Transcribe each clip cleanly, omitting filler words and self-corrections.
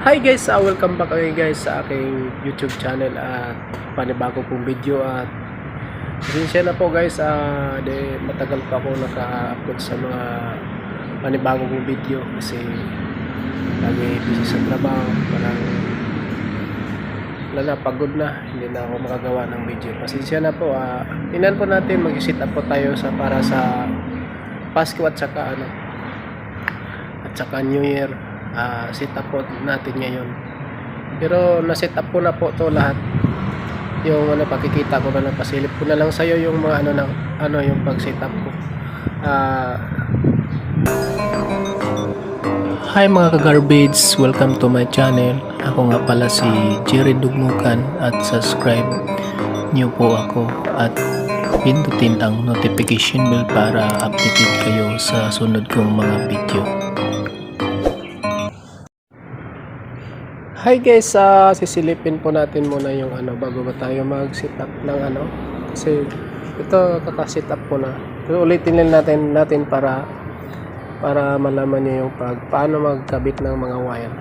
Hi guys, welcome back again guys sa aking YouTube channel at panibago pong video. At pasensya na po guys, matagal pa ako naka-upload sa mga panibago kong video kasi lagi busy sa trabaho, parang pagod na, hindi na ako makagawa ng video. Pasensya na po. Tingnan po natin, mag-sit up po tayo para sa Pasko at saka New Year. Set up po natin ngayon, pero na-set up ko na po to lahat. Yung pakikita ko na, pasilip ko na lang sa'yo yung mga yung pag-set up ko. Hi mga ka-garbage, welcome to my channel. Ako nga pala si Jerry Dugmukan at subscribe niyo po ako at pindutin ang notification bell para updated kayo sa sunod kong mga video. Hi guys, sisilipin po natin muna yung bago ba tayo mag-set up ng kasi ito kaka-set up ko na. So, ulitin lang natin para malaman niyo yung paano magkabit ng mga wire.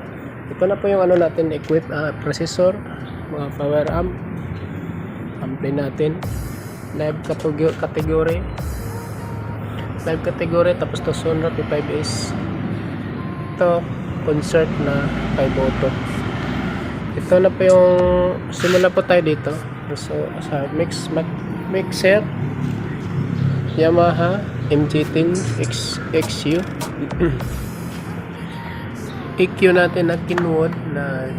Ito na po yung natin equip, processor, mga power amp, ampli natin, live category, tapos to Sonra P5S, ito concert na 5 auto. Ito na po yung simula po tayo dito. So, sa mixer Yamaha MG10 XU EQ natin na Kenwood na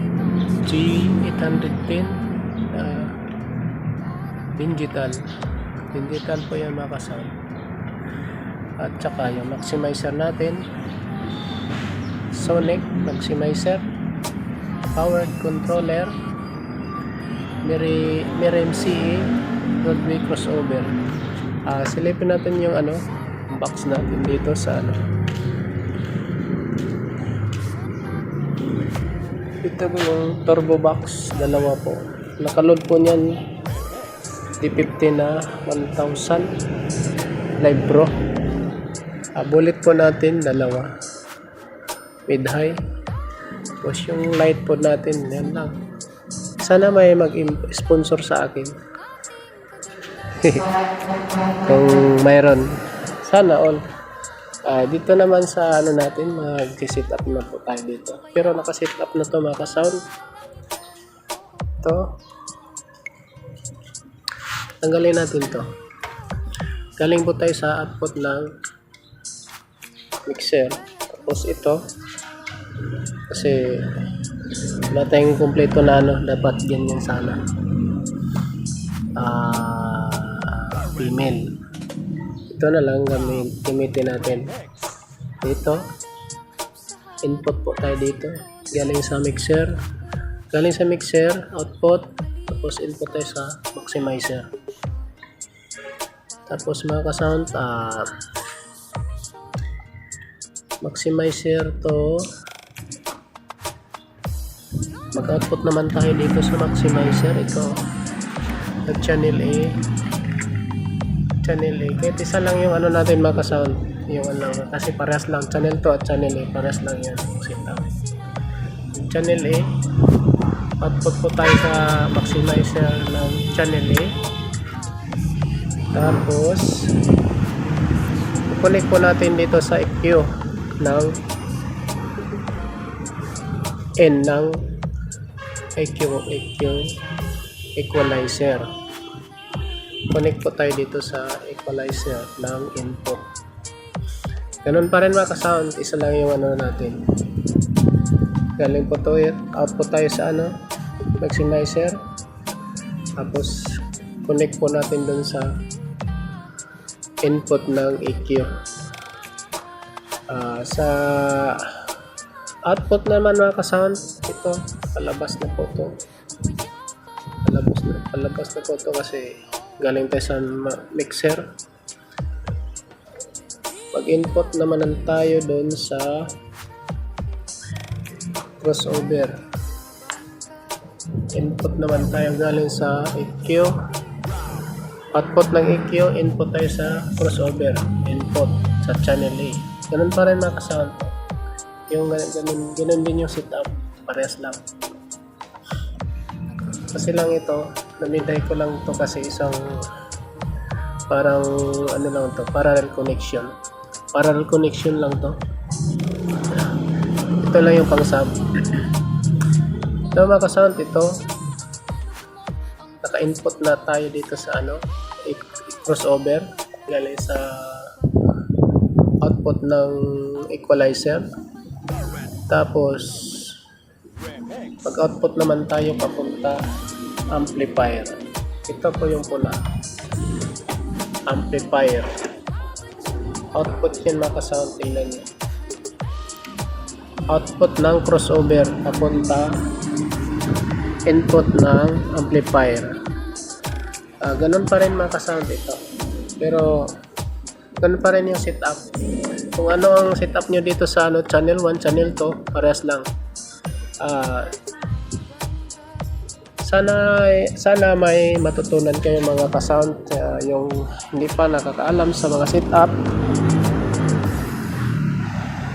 G810 digital po yan mga kasound. At saka yung maximizer natin Sonic maximizer, power controller, MCE Broadway crossover. Silipin natin yung box natin dito sa ito po yung turbo box, dalawa po. Nakaload po niyan D50 na 1000 Live Pro. Bullet po natin dalawa, mid high. Tapos yung light po natin, yan lang. Sana may mag-sponsor sa akin. Kung mayroon, sana all. Dito naman sa natin, mag-set up na po tayo dito. Pero naka-set up na to mga ka-sound. Ito. Tanggalin natin to. Galing po tayo sa output ng mixer. Tapos ito. Kasi wala tayong kompleto na dapat ganyan sana. Female. Ito na lang gamitin natin. Dito input po tayo dito. Galing sa mixer, output, tapos input tayo sa maximizer. Tapos mga ka-sound, maximizer to, mag-output naman tayo dito sa maximizer. Ito channel A, kahit isa lang yung natin mga ka-sound, yung kasi parehas lang channel to at channel A, parehas lang yan channel A. Output po tayo sa maximizer ng channel A. Tapos connect po natin dito sa EQ ng N ng EQ equalizer. Connect po tayo dito sa equalizer ng input. Ganun pa rin mga ka-sound, isa lang yung natin. Galing po to, output tayo sa maximizer. Tapos connect po natin dun sa input ng EQ. Sa output naman mga ka-sound, ito palabas na po to. Palabas na po to kasi galing tayo sa mixer. Pag input naman tayo doon sa crossover. Input naman tayo galing sa EQ. Output ng EQ, input tayo sa crossover. Input sa channel A. Ganun pa rin mga ka-sound. Yung ganun din yung setup. parehas lang. Kasi lang ito, naminday ko lang to kasi isang parang ano lang to, parallel connection. Parallel connection lang to. Ito lang yung pang sub. So mga ka-sound, ito naka-input na tayo dito sa ano, crossover galing sa output ng equalizer. Tapos mag-output naman tayo papunta amplifier. Ito po yung pula, amplifier. Output yan mga ka-sound, tingnan nyo. Output ng crossover papunta input ng amplifier. Ganun pa rin mga ka-sound ito. Pero ganun pa rin yung setup. Kung ano ang setup nyo dito sa ano, channel 1, channel 2, parehas lang. Sana may matutunan kayo mga ka-sound, yung hindi pa nakakaalam sa mga setup.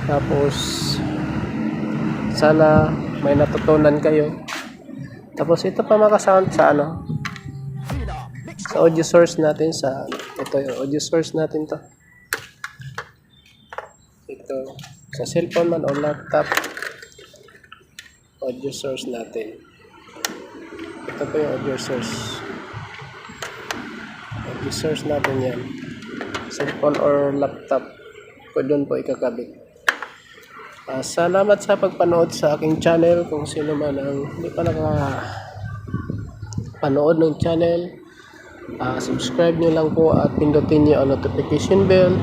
Tapos sana may natutunan kayo. Tapos ito pa mga ka-sound sa ano, sa audio source natin, sa ito yung audio source natin to. Ito sa cellphone man o laptop, audio source natin. Ito po yung audio source. Audio source natin yan. Cellphone or laptop po, doon po ikakabit. Salamat sa pagpanood sa aking channel. Kung sino man ang hindi pa nakapanood ng channel, subscribe nyo lang po at pindutin nyo ang notification bell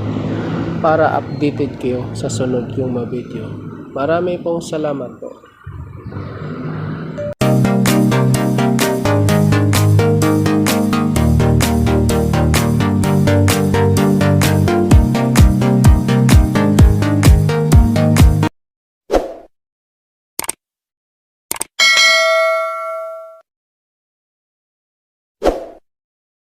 para updated kayo sa sunod yung mga video. Marami pong salamat po.